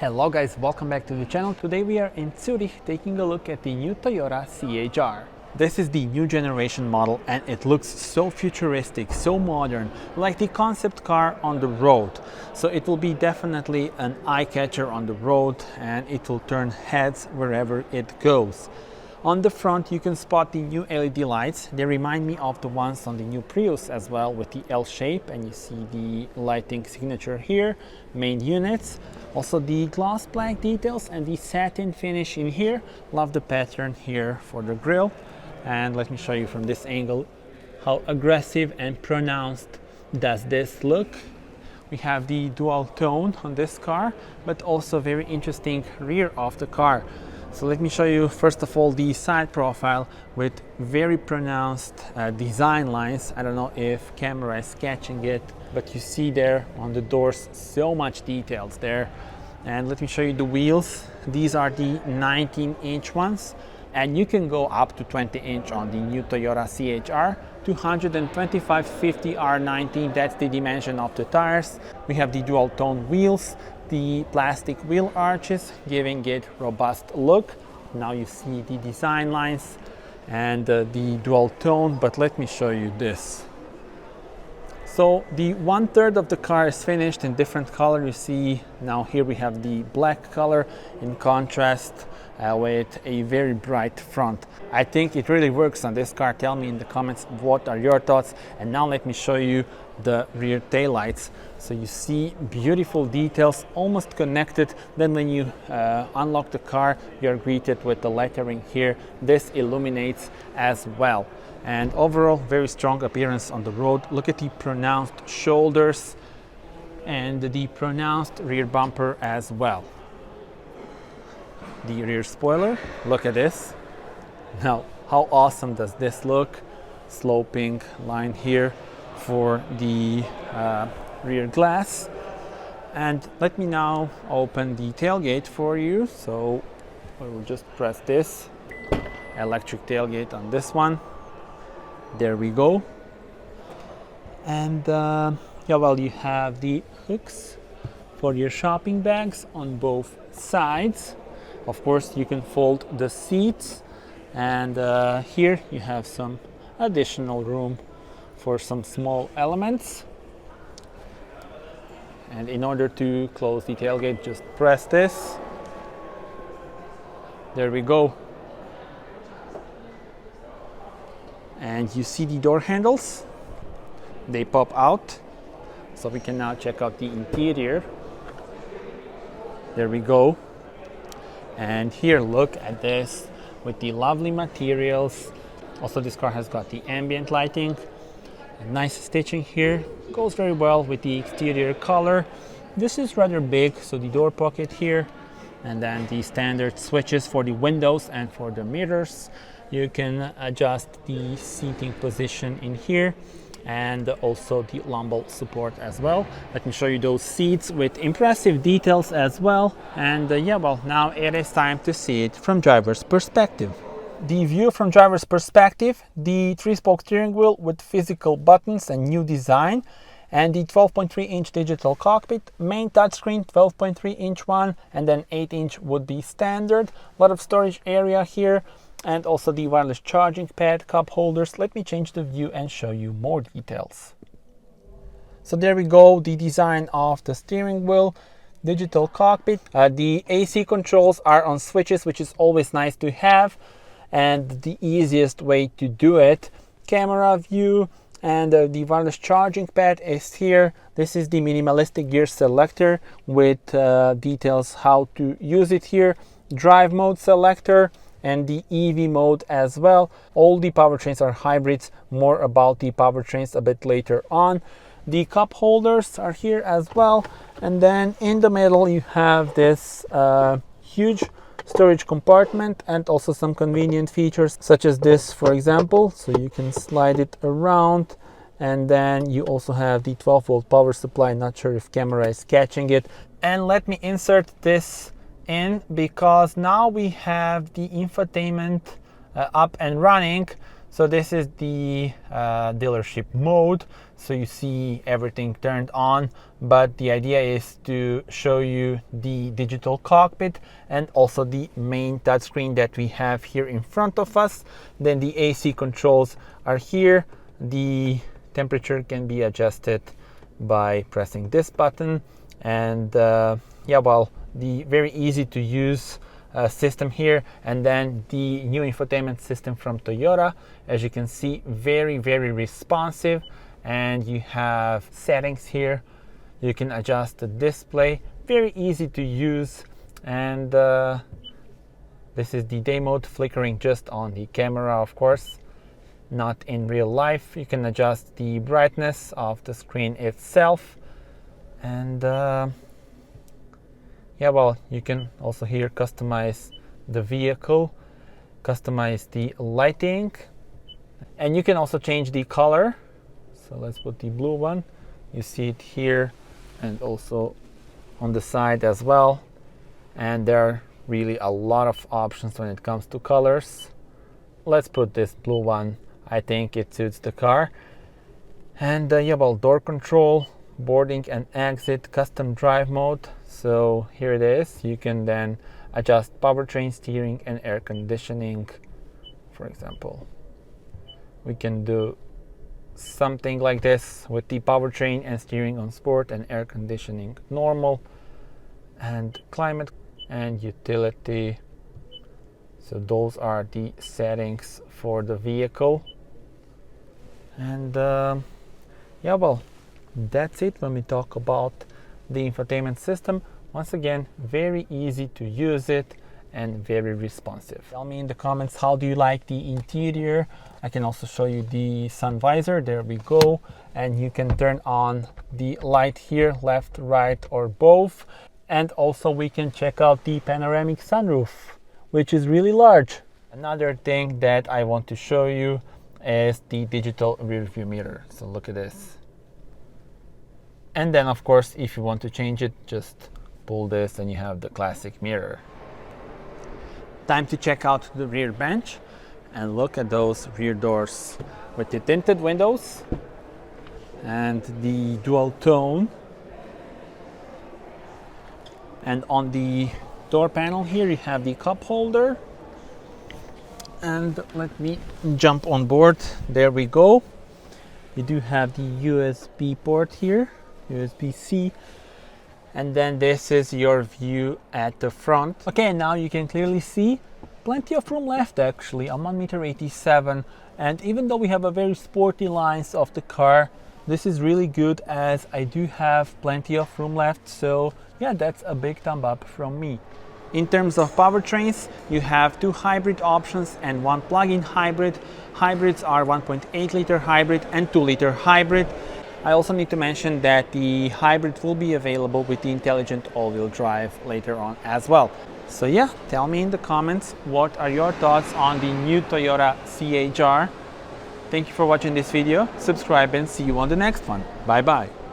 Hello guys, welcome back to the channel. Today we are in Zurich taking a look at the new Toyota CHR. This is the new generation model and it looks so futuristic, so modern, like the concept car on the road. So it will be definitely an eye-catcher on the road and it will turn heads wherever it goes. On the front you can spot the new LED lights. They remind me of the ones on the new Prius as well, with the L shape, and you see the lighting signature here, main units. Also the gloss black details and the satin finish in here. Love the pattern here for the grille. And let me show you from this angle how aggressive and pronounced does this look. We have the dual tone on this car, but also very interesting rear of the car. So let me show you first of all the side profile with very pronounced design lines. I don't know if camera is catching it, but you see there on the doors so much details there. And let me show you the wheels. These are the 19-inch ones, and you can go up to 20-inch on the new Toyota CHR. 225/50 R19, that's the dimension of the tires. We have the dual tone wheels, the plastic wheel arches giving it robust look. Now you see the design lines and the dual tone, but let me show you this. So the 1/3 of the car is finished in different color. You see now here we have the black color in contrast with a very bright front. I think it really works on this car. Tell me in the comments what are your thoughts. And now let me show you the rear taillights. So you see beautiful details, almost connected. Then when you unlock the car, you're greeted with the lettering here. This illuminates as well. And overall, very strong appearance on the road. Look at the pronounced shoulders and the pronounced rear bumper as well. The rear spoiler, look at this. Now, how awesome does this look? Sloping line here for the rear glass. And let me now open the tailgate for you. So I will just press this electric tailgate on this one. There we go. And yeah, well, you have the hooks for your shopping bags on both sides. Of course, you can fold the seats, and here you have some additional room for some small elements. And in order to close the tailgate, just press this. There we go. And you see the door handles, they pop out. So we can now check out the interior. There we go. And here, look at this with the lovely materials. Also, this car has got the ambient lighting. A nice stitching here. Goes very well with the exterior color. This is rather big, so the door pocket here. And then the standard switches for the windows and for the mirrors. You can adjust the seating position in here, and also the lumbar support as well. Let me show you those seats with impressive details as well. And yeah, well, now it is time to see it from driver's perspective. The view from driver's perspective, the 3-spoke steering wheel with physical buttons and new design, and the 12.3-inch digital cockpit, main touchscreen 12.3-inch one, and then 8-inch would be standard. A lot of storage area here. And also the wireless charging pad, cup holders. Let me change the view and show you more details. So there we go, the design of the steering wheel, digital cockpit. The AC controls are on switches, which is always nice to have, and the easiest way to do it. Camera view, and the wireless charging pad is here. This is the minimalistic gear selector with details how to use it here. Drive mode selector, and the EV mode as well. All the powertrains are hybrids. More about the powertrains a bit later on. The cup holders are here as well. And then in the middle you have this huge storage compartment, and also some convenient features such as this, for example. So you can slide it around, and then you also have the 12-volt power supply. Not sure if camera is catching it. And let me insert this in, because now we have the infotainment up and running. So this is the dealership mode. So you see everything turned on, but the idea is to show you the digital cockpit and also the main touchscreen that we have here in front of us. Then the AC controls are here. The temperature can be adjusted by pressing this button, and yeah, well, the very easy to use system here. And then the new infotainment system from Toyota, as you can see, very responsive. And you have settings here. You can adjust the display, very easy to use. And this is the day mode, flickering just on the camera, of course, not in real life. You can adjust the brightness of the screen itself. And yeah, well, you can also here customize the vehicle, customize the lighting, and you can also change the color. So let's put the blue one. You see it here and also on the side as well. And there are really a lot of options when it comes to colors. Let's put this blue one. I think it suits the car. And yeah, well, door control, boarding and exit, custom drive mode. So here it is. You can then adjust powertrain, steering and air conditioning. For example, we can do something like this with the powertrain and steering on sport and air conditioning normal, and climate and utility. So those are the settings for the vehicle. And yeah, well, that's it when we talk about the infotainment system. Once again, very easy to use it and very responsive. Tell me in the comments, how do you like the interior? I can also show you the sun visor. There we go. And you can turn on the light here, left, right, or both. And also we can check out the panoramic sunroof, which is really large. Another thing that I want to show you is the digital rear view mirror. So look at this. And then of course, if you want to change it, just pull this and you have the classic mirror. Time to check out the rear bench and look at those rear doors with the tinted windows and the dual tone. And on the door panel here you have the cup holder. And let me jump on board. There we go. You do have the USB port here, USB-C. And then this is your view at the front. Okay, now you can clearly see plenty of room left actually. I'm on 1.87 m, and even though we have a very sporty lines of the car, this is really good as I do have plenty of room left. So yeah, that's a big thumb up from me. In terms of powertrains, you have 2 hybrid options and 1 plug-in hybrid. Hybrids are 1.8 liter hybrid and 2 liter hybrid. I also need to mention that the hybrid will be available with the intelligent all-wheel drive later on as well. So yeah, tell me in the comments, what are your thoughts on the new Toyota CHR? Thank you for watching this video. Subscribe and see you on the next one. Bye bye.